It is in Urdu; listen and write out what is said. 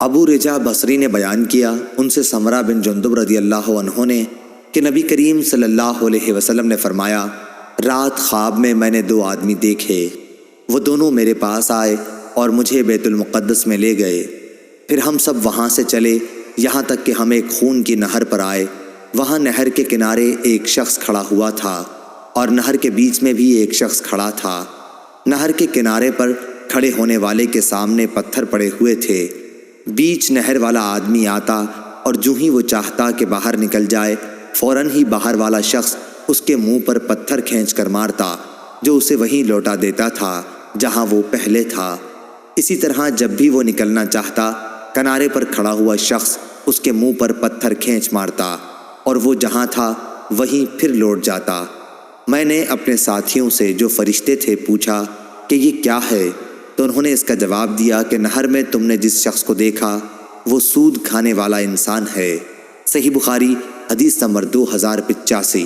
ابو رجا بصری نے بیان کیا، ان سے سمرہ بن جندب رضی اللہ عنہ نے کہ نبی کریم صلی اللہ علیہ وسلم نے فرمایا، رات خواب میں نے 2 آدمی دیکھے، وہ دونوں میرے پاس آئے اور مجھے بیت المقدس میں لے گئے۔ پھر ہم سب وہاں سے چلے یہاں تک کہ ہم ایک خون کی نہر پر آئے۔ وہاں نہر کے کنارے ایک شخص کھڑا ہوا تھا اور نہر کے بیچ میں بھی ایک شخص کھڑا تھا۔ نہر کے کنارے پر کھڑے ہونے والے کے سامنے پتھر پڑے ہوئے تھے۔ بیچ نہر والا آدمی آتا اور جو ہی وہ چاہتا کہ باہر نکل جائے، فوراً ہی باہر والا شخص اس کے منہ پر پتھر کھینچ کر مارتا، جو اسے وہیں لوٹا دیتا تھا جہاں وہ پہلے تھا۔ اسی طرح جب بھی وہ نکلنا چاہتا، کنارے پر کھڑا ہوا شخص اس کے منہ پر پتھر کھینچ مارتا اور وہ جہاں تھا وہیں پھر لوٹ جاتا۔ میں نے اپنے ساتھیوں سے جو فرشتے تھے پوچھا کہ یہ کیا ہے، تو انہوں نے اس کا جواب دیا کہ نہر میں تم نے جس شخص کو دیکھا وہ سود کھانے والا انسان ہے۔ صحیح بخاری حدیث نمبر 2085۔